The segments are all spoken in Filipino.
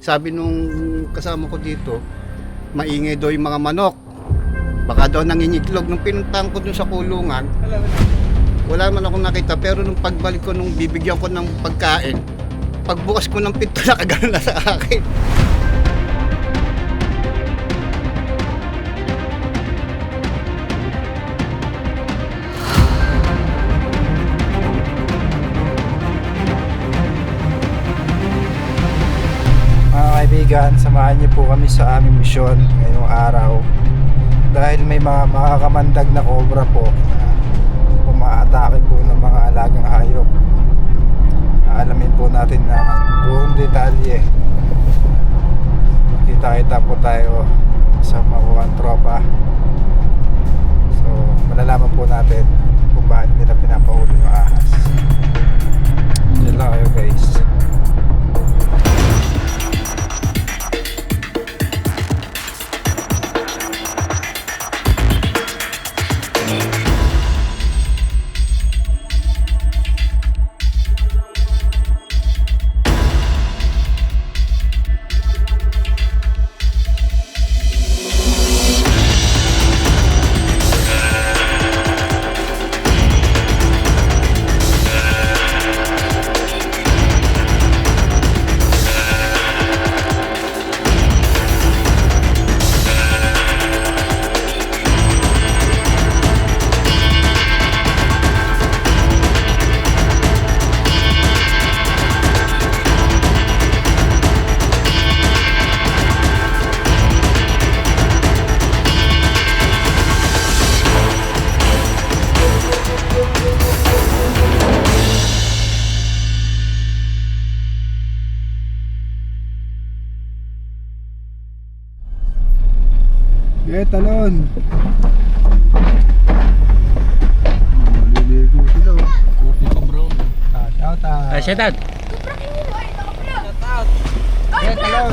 Sabi nung kasama ko dito, maingay daw yung mga manok. Baka daw nangingitlog. Nung pinuntahan ko dun sa kulungan, wala man akong nakita. Pero nung pagbalik ko, nung bibigyan ko ng pagkain, pagbukas ko ng pinto, nakagano na sa akin. Kaibigan, samahan niyo po kami sa aming misyon ngayong araw dahil may mga makakamandag na cobra po na umaatake po ng mga alagang hayop. Alamin po natin na buong detalye. Kita-kita po tayo sa mga tropa, so malalaman po natin kung bakit nila pinapahuli yung ahas. Yun lang kayo guys. Talon. Maliligo sila. Kopi ka bro. Shout out. Shout out. Talon.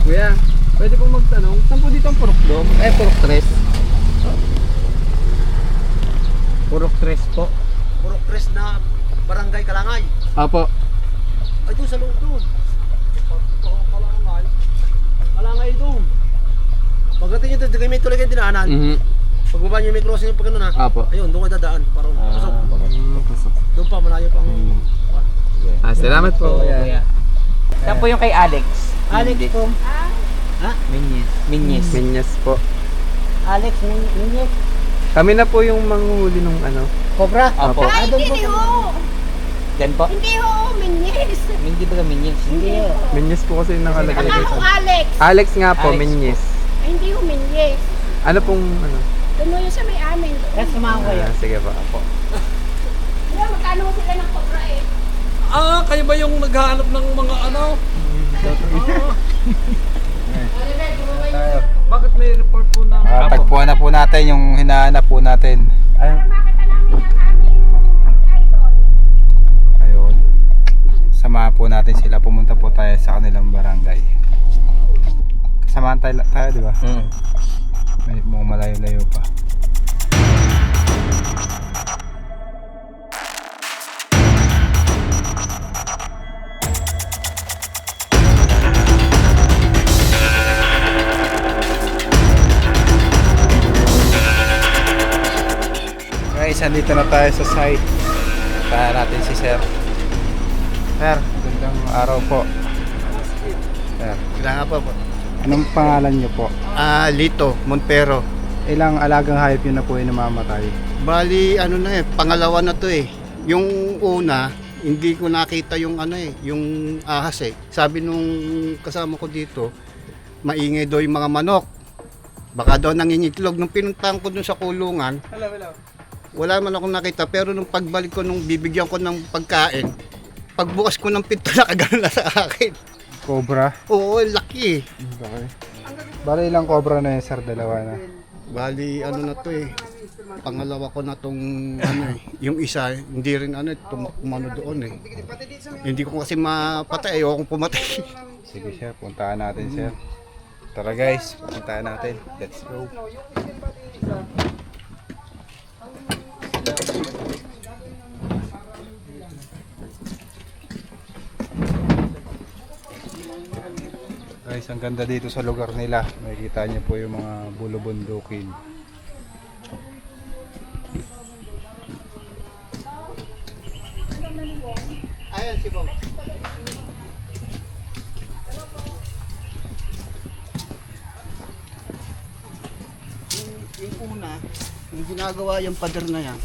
Kuya, pwede pong magtanong, saan po dito ang purok dog? Purok tres. Purok tres po. Purok Tres na Barangay Kalangay. Apo. Ay, doon sa loob doon. Kalangay doon. Pagdating nyo doon, may tuloy kayo dinaanan. Pagbaba nyo may crossing yung pagkano na. Apo. Ayun, doon kayo dadaan. Parang pasok. Doon pa, malayo pang... Salamat po. Kuya. Saan po yung kay Alex? Alex po. Minyes. Minyas po. Alex, Minyes. Kami na po yung manghuli nung ano. Cobra. Apo. Ay, hindi ho! Yan po. Hindi ho, Minyes! Hindi ba ka Minyes? Hindi ho. Minyas po kasi yung nakalagay Alam dito. ko, Alex! Alex nga po, Alex. Minyas. Ay, hindi ho, Minyes. Ano pong ano? Doon mo yun sa may amin. Yes, sumama ko yan. Sige po. Apo. Diba, magkano ho sila ng cobra eh? Kayo ba yung naghahanap ng mga ano? Bakit may report po na? Tagpuan na po natin yung hinahanap po natin. Para makita namin ang aming idol. Ayun. Samahan po natin sila. Pumunta po tayo sa kanilang barangay. Kasamahan tayo di ba? May mga malayo-layo pa. Guys, andito na tayo sa site. Puntahan natin si Sir. Sir, gandang araw po. Sir, Kailangan pa po. anong pangalan niyo po? Lito, Montero. Ilang alagang hayop yun na po yung namamatay? Bali, ano na pangalawa na to eh. Yung una, hindi ko nakita yung ano yung ahas eh. Sabi nung kasama ko dito, maingay daw yung mga manok. Baka daw nangingitlog. Nung pinuntahan ko dun sa kulungan, wala man akong nakita. Pero nung pagbalik ko, nung bibigyan ko ng pagkain, pagbukas ko ng pinto, nakagano na sa akin. Cobra? Oo, laki eh. Okay. Bali ilang cobra na yun, sir? Dalawa na. Bali, ano na to eh. Pangalawa ko na tong ano eh. Yung isa, hindi rin ano, tumano doon eh. Hindi ko kasi mapatay, ayoko pumatay. Sige sir, puntahan natin sir. Tara guys, puntahan natin. Let's go. Guys, ang ganda dito sa lugar nila. Makikita niyo po yung mga bulubundukin. Ayan si Bob. Yung una, yung ginagawa yung pader na yan,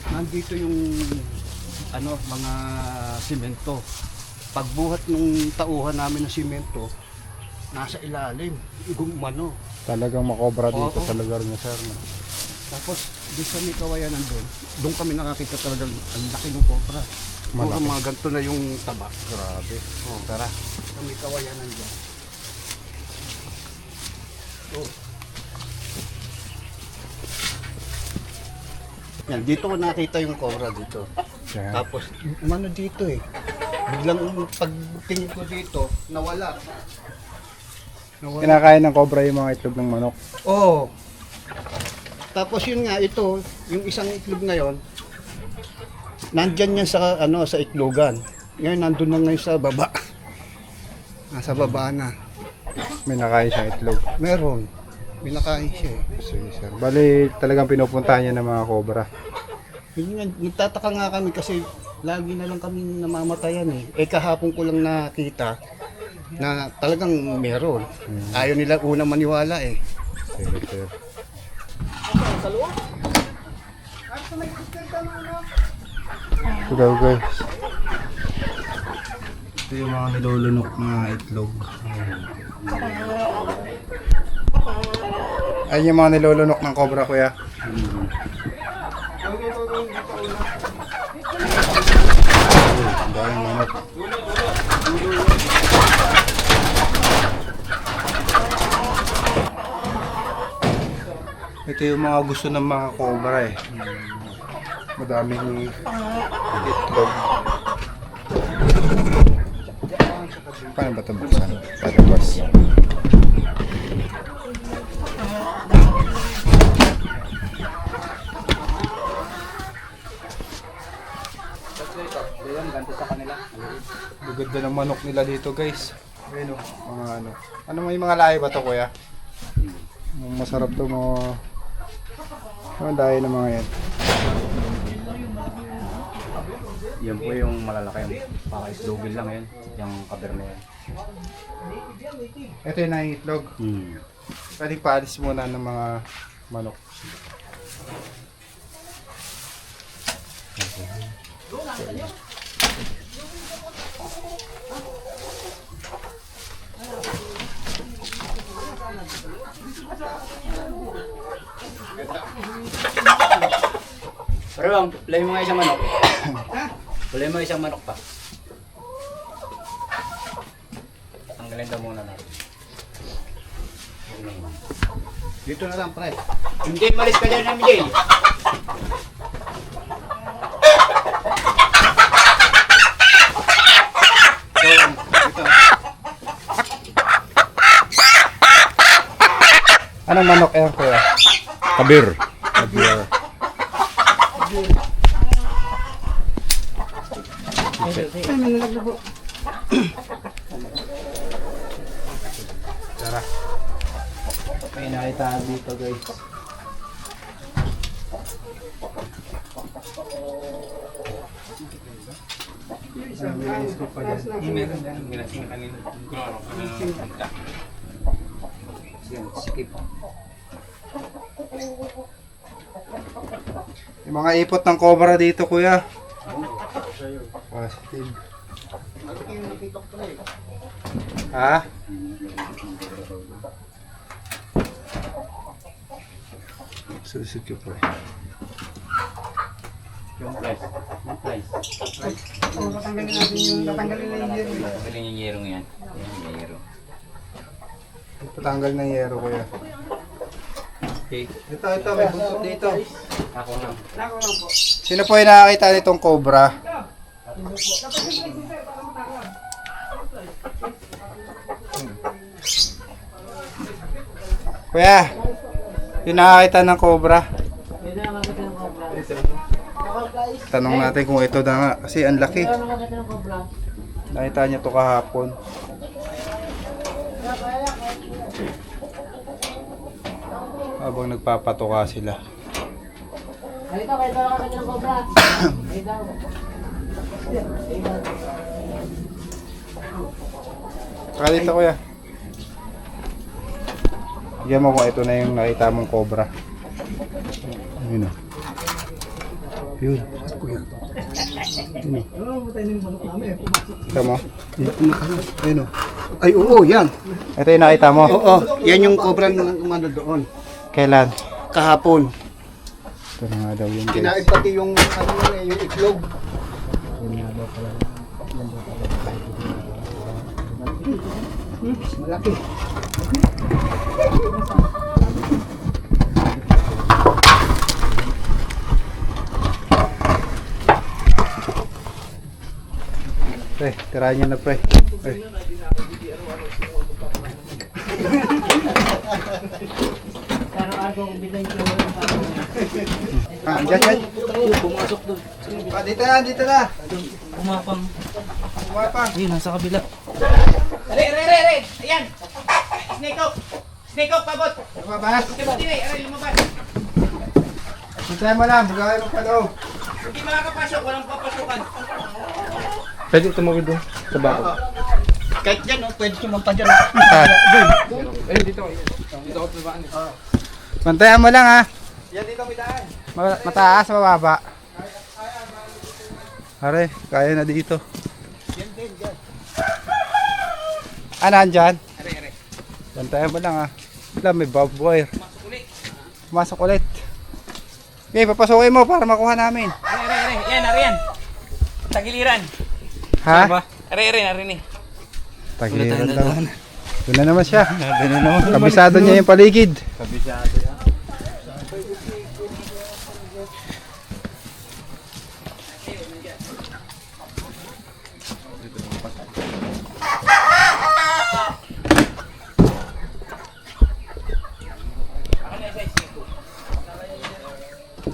nandito yung mga simento. Pagbuhat ng tauhan namin ng simento, nasa ilalim, gumano. Talagang makobra dito Oo. sa lugar niya, sir. No? Tapos, doon sa may kawayanan doon kami nakakita talagang ang laki ng cobra. Puro Malaki. mga ganito na yung taba. Grabe. Tara. Sa may kawayanan doon. Oh. Yan, dito ko nakita yung cobra dito. Yan. Tapos, umano dito eh. Biglang pagtingin ko dito, nawala. Kinakain ng cobra yung mga itlog ng manok. Oo. Tapos yun nga, ito, yung isang itlog na yon, nandyan yan sa, sa itlogan. Ngayon, nandun na ngayon sa baba. Nasa baba na. May nakain siyang itlog. Meron. Binakain siya eh. Sige, sir. Bali, talagang pinupuntahan niya ng mga cobra. Yun nga, nagtataka nga kami kasi lagi na lang kami namamatayan eh. Eh kahapon ko lang nakita na talagang meron. Ayaw nila una maniwala eh. Sige, sir. Go, guys. Ito yung mga nilulunok na itlog. Ayun yung mga nilulunok ng cobra, kuya. Ang daming manok. Ito yung mga gusto ng mga cobra eh. Madaming itlog. Paano ba ito buksan? Palabas. Gaganda ng manok nila dito, guys. Ayun, mga ano. Ano may mga lahi ba to, kuya? Masarap to mga... Ano dahil ng mga yan? Yan po yung malalaki. Paka-islogil lang yan. Yung kaber na yan. Ito yung nangitlog. Pwedeng paalis muna ng mga manok. Pero bang, play mo nga isang manok. Play mo isang manok pa. Tanggalin daw muna natin. Dito na lang, pre. Hindi, malis ka dyan, MJ. Anong manok yan, kuya? Kabir. Kabir. Tara. May nakita dito, guys. Yung mga ipot ng cobra dito, kuya. Positive. Ha? Susik ko po. Yung price. Yung price. Tatanggalin natin yung Tanggalin yung yerong yan. Yan yung yero. Patanggal ng yero, kuya. Okay. Ito, may buntot dito. Ako lang. Sino po yung nakakita nitong cobra? Kuya, yung nakakita ng cobra. Tanong natin kung ito na nga, kasi ang laki. Nakita niya to kahapon. Habang nagpapatuka sila. Saka dito kuya. Bigyan mo kung ito na yung nakita mong cobra. Yun o. Yun. Kita mo? Ayun o. Ay, oo, yan. Ito yung nakita mo. Oo, yan yung cobra na umano doon. Kailan? Kahapon. Ito na nga daw yun guys. Kinain pati yung, ano yun eh, yung itlog. Malaki. Pre, tirahan niya na pre. Pre. Ah, dyan. Pumasok doon. Ah, dito na. Umapang. Umapang. Ayun, nasa kabila. Re! Ayan! Snake out, pabot! Lumabas. Aray, lumabas! Hintayin mo lang, bugay mo pa loob. Hindi makakapasok, walang papasukan. Pwede tumawid doon. Sa bako. Kahit dyan, oh, pwede sumampa dyan. Ayun, dito. Dito ako pabaan. Bantayan mo lang ha. Yan dito bidaan. Mataas, mababa. Are, kaya na dito. Ano andyan? Are. Bantayan mo lang ha. Wala, may barbed wire. Pumasok ulit. Okay, papasukin mo para makuha namin. Are. Yan. Tagiliran. Ha? Are ni. Tagilan daw. Doon na naman siya. Kabisado niya yung paligid.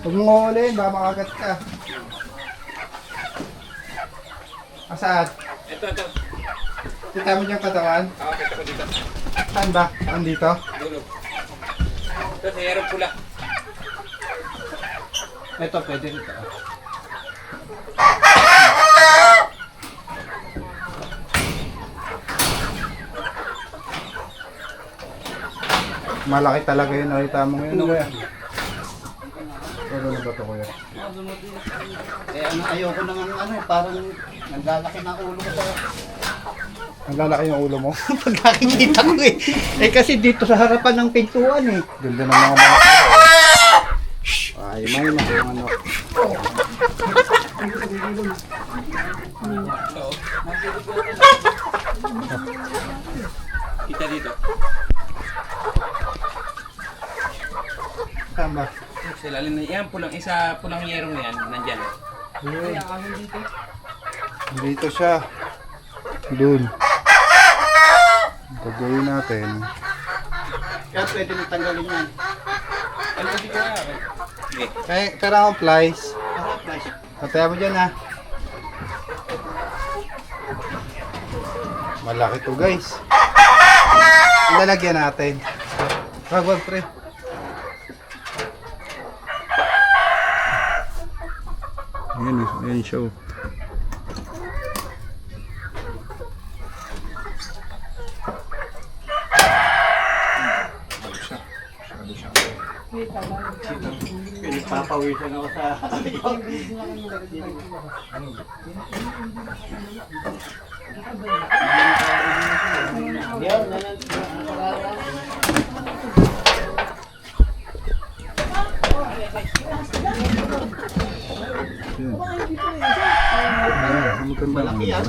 Huwag mo ulit, baka makagat ka. Asaan? Ito. Kita mo diyang katawan? Oo, kita ko dito. Saan ba? Andito? Dulo. Ito, sa yarong pula. Ito, pwede rito. Malaki talaga yun. Nakita mo ngayon. Kuya. Ano ba ito kuya? Eh, ayoko nang ano eh, parang naglalaki na ulo ko sa Naglalaki yung ulo mo. pag nakikita ko eh. Eh kasi dito sa harapan ng pintuan eh. Ganda ng mga manok. Ay, may mga manok. Kita dito. Saan ba? Sa ilalim na yan, pulang yerong na yan, nandyan. Dito siya. Doon. Gagawin natin. Kaya pwede na tanggalin yan. Ano dito na? Okay. Kaya, kailangan akong flies. Pataya mo dyan ha. Malaki to guys. Ilalagyan natin. Wag pre. Ayan siya. Pinagpapawisan ako sa Malaki yan.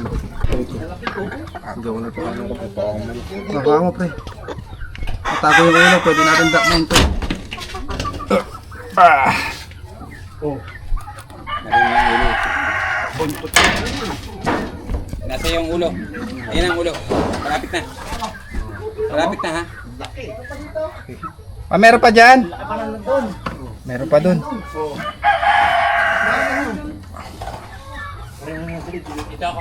Baka mo pre. Matago yung ulo, pwede natin dakman to. Nasa yung ulo. Ayan ang ulo. Malapit na. Malapit na ha. Ah, meron pa dyan? Meron pa dun. Dito ako.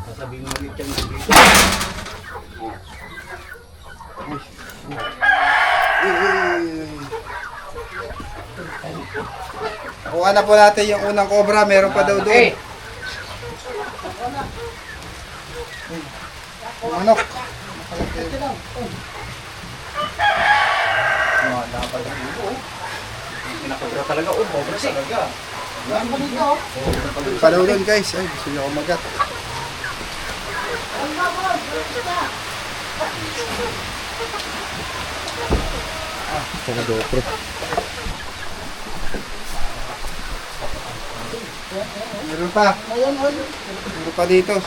Sasabihin mo ulit yan. Kuha na po natin yung unang cobra. Meron pa daw doon. Manok. Pinakabra talaga. Oh, cobra si. Pa daw doon guys. Ay, gusto niyo kumagat. Sa GoPro. Meron pa. Meron pa dito.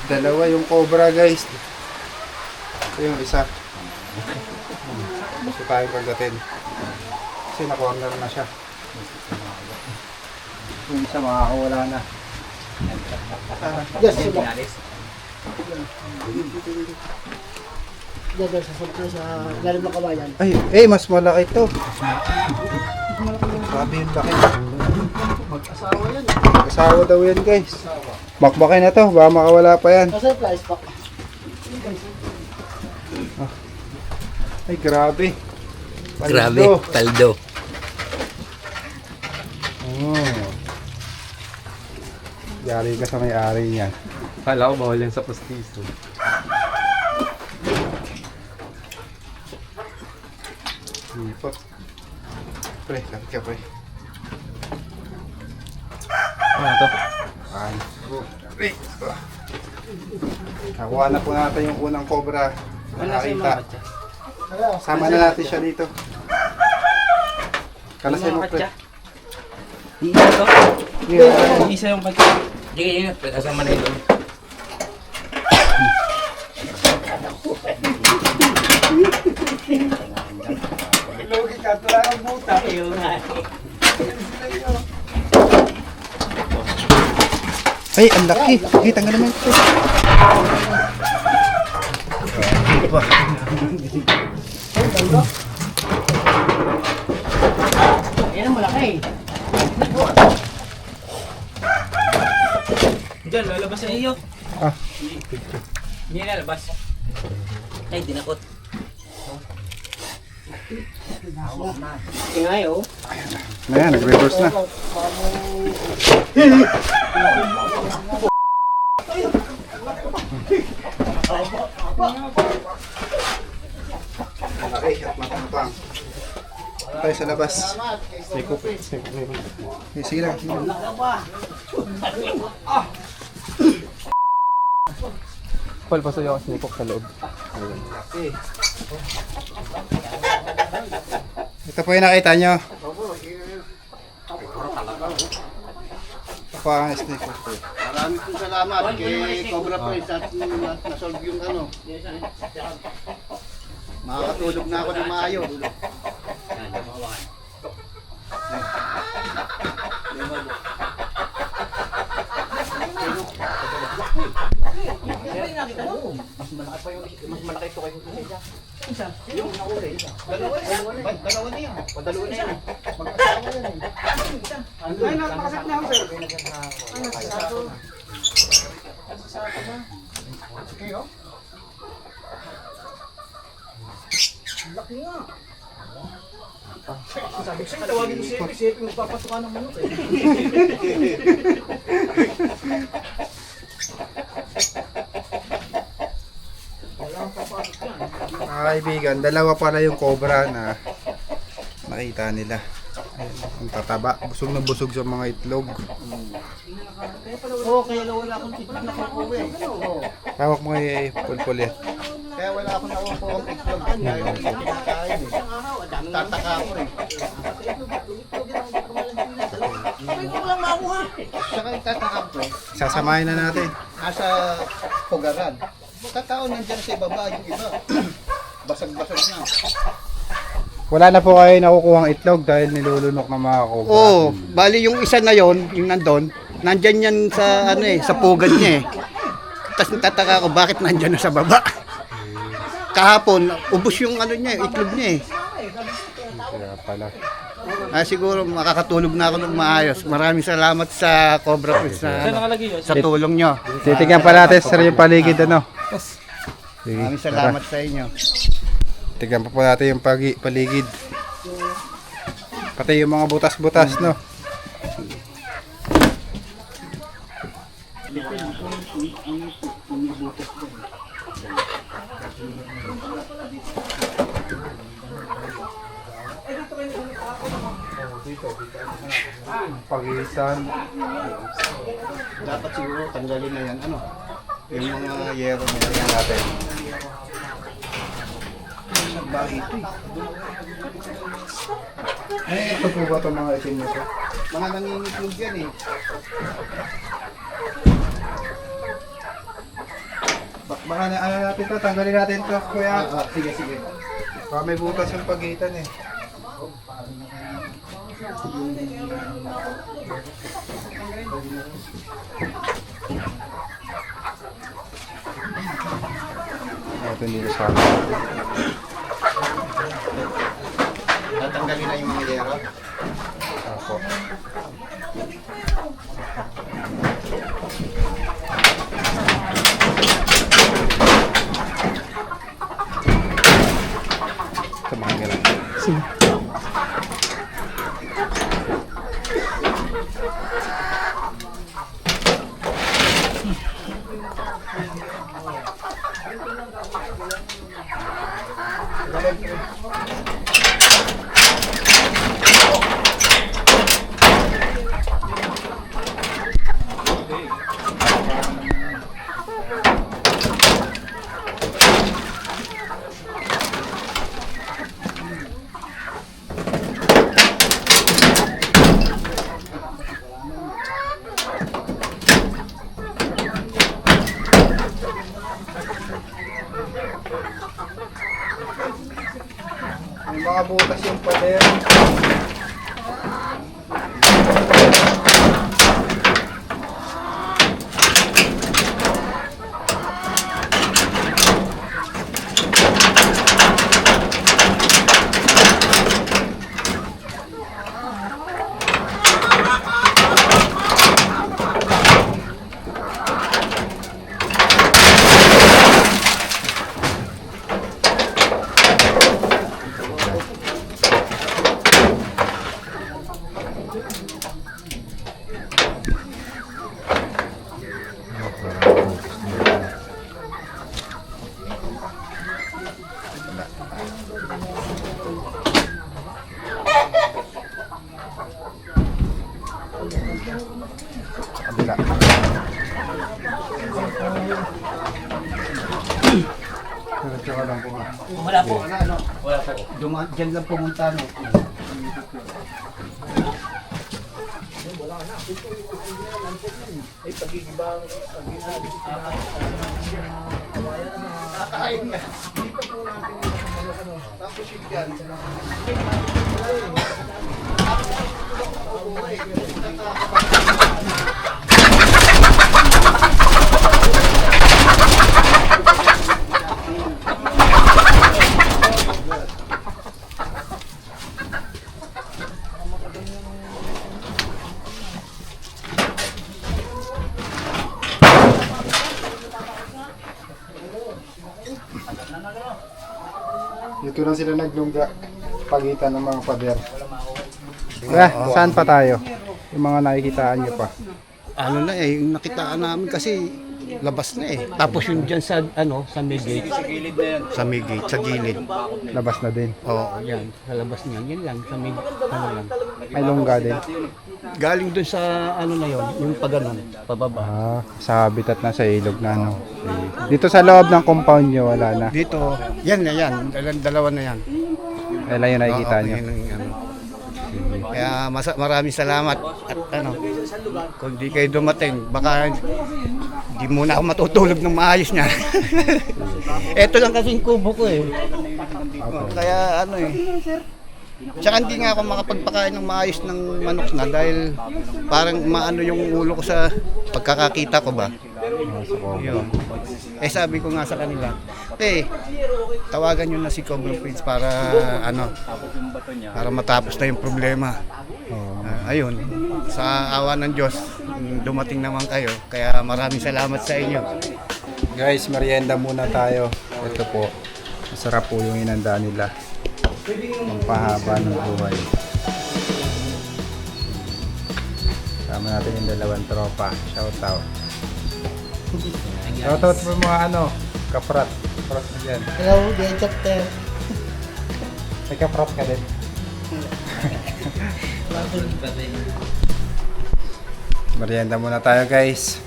Dalawa yung cobra guys. Ito yung isa. Gusto tayo pagdating. Kasi na-corner na siya. Yung isa makakawala na. Yes, Diyan sa galing ng kabayan. Ay, mas malaki to. Sabi yung laki. Mag-asawa yan. Kasawa daw yan guys. Bakbakin na to, baka makawala pa yan. Kasi price pack. Ay, grabe. Grabe, paldo. Oh. Yari ka sa may-ari niyan. Kala ko bawal yan sa postiso. Dito. Pre, kapit ka pre. Ano to? Ay, pre. Nakuha na po natin yung unang cobra. Nakakita. Sama na natin siya dito. Kalasay mo pre. Iisa to? Yeah. Iisa yung pagka. Sige, ingat. Kasama na ito. Lugi ka, tula ang buta. Ay, ang laki. Hey, tanggal naman ito. Yan ang malaki. Diyan, lalabas sa iyo. Ah. Hindi lalabas. Ay, dinakot. Ingay oh. Ayan, nag-reverse na. Malaki at matapang. Tayo sa labas. Sige lang. Paul, pasoy ako sinipok sa loob. Ito po yung nakita nyo. Ito po ang snake. Maraming pong salamat kay Cobra Prince at nasolve yung ano. Makakatulog na ako ng maayos. Dalawa na yan. Padalawa na yan. Mag-asawa yan eh. Ay, napakasap na ako, sir. Laki nga. Sabi ko sa'yo, tawagin mo si Epi. Si Epi magpapatukan ng manok eh. Mga kaibigan, dalawa pala yung cobra na nakita nila. Ayun, ang tataba. Busog na busog sa mga itlog. Oo, kaya wala akong itlog na kukuha eh. Oo. Tawag mo kay Pulpul yan. Kaya wala akong nakukuha ang itlog. Dahil hindi ko kinakain eh. Tataka ako eh. Saka itataka ko eh. Sasamahin na natin. Nasa pugaran. Tataon nandiyan sa ibaba yung iba. Basag-basag na. Wala na po kayo nakukuha ang itlog dahil nilulunok ng mga cobra. Oo, bali yung isa na yon, yung nandun, nandyan yan sa ano eh, sa pugad niya eh. Tapos natataka ko bakit nandyan na sa baba. Kahapon, ubos yung ano niya, itlog niya eh. Kaya pala. siguro makakatulog na ako ng maayos. Maraming salamat sa Cobra Foods sa tulong nyo. Titignan pa natin sir yung paligid ano. Sige, Maraming salamat sa inyo. tignan pa po natin yung paligid. Pati yung mga butas-butas no. Pagisan. Dapat siguro tanggalin na yan. Ano? Yung mga yero na yan natin. Ito po ba itong mga itim nito? Mga nangingitlog yan eh. Baka na ano natin to, tanggalin natin to kuya. Sige, sige. Baka may butas yung pagitan eh. Ito nila sa akin. Tatanggalin na yung mga yero. Ako. Ito mga ganun. May mga butas yung pader. Kabila. Diretso ka lang po nga. Wala po. Wala po. Diyan lang pumunta, no? Dito lang sila naglungga pagitan ng mga pader. Saan pa tayo? Yung mga nakikitaan nyo pa. Ano na eh, yung nakitaan namin kasi labas na eh. Tapos yung dyan sa, sa may gate. Sa may gate, sa gilid. Labas na din. Oo, yan. Sa labas niya. Yan lang, sa may, lang. May lungga din. Galing dun sa, na yun, yung paganon, pababa. Sa habitat na sa ilog na ano. Dito sa loob ng compound nyo, wala na. Dito, yan na yan. Dalawa na yan. Wala yung nakikita nyo. Yun ang ano. Kaya maraming salamat. At kung di kayo dumating, baka di muna ako matutulog ng maayos niya. Ito lang kasing kubo ko eh. Kaya Tsaka hindi nga ako makapagpakain ng maayos ng manok na dahil parang maano yung ulo ko sa pagkakakita ko ba. Yun. Sabi ko nga sa kanila, tawagan nyo na si Cobra Prince para para matapos na yung problema. Ayun, sa awa ng Diyos, dumating naman kayo. Kaya maraming salamat sa inyo. Guys, merienda muna tayo. Ito po, masarap po yung inanda nila. Ang pahaba ng buhay. Sama natin yung dalawang tropa. Shoutout. Shoutout po mga kaprat. Kaprat na dyan. Hello, dear chapter. May kaprat ka din. Merienda muna tayo guys.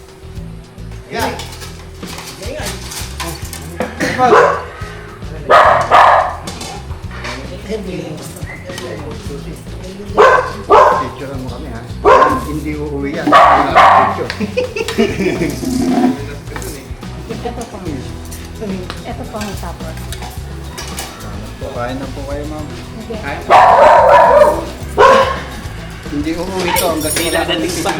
Picturean mo kami ha. Hindi uuwi yan. Picture. Ito po ang tapos. Kain na po kayo ma'am. Hindi uuwi to hanggang wala kang picture.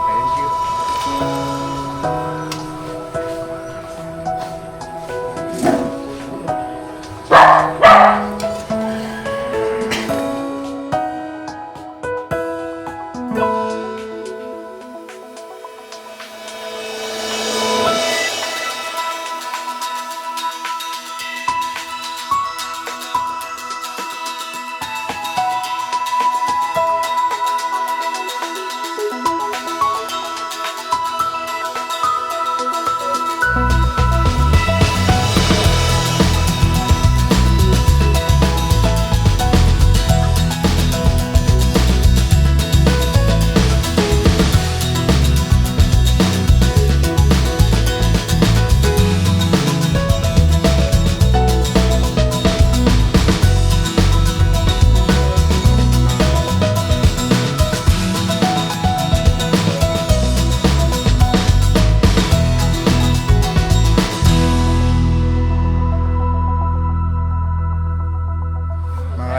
Thank you.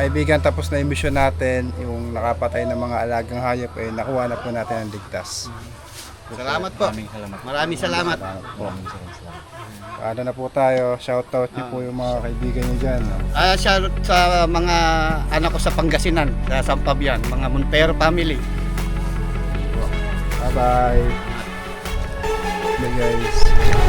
Kaibigan, tapos na yung mission natin, yung nakapatay ng mga alagang hayop, nakuha na po natin ang ligtas. Salamat po. Maraming salamat. Paano na po tayo, shoutout niyo po yung mga kaibigan niyo dyan. Shoutout sa mga anak ko sa Pangasinan, sa Sampabian, mga Montero family. Bye bye. Bye guys.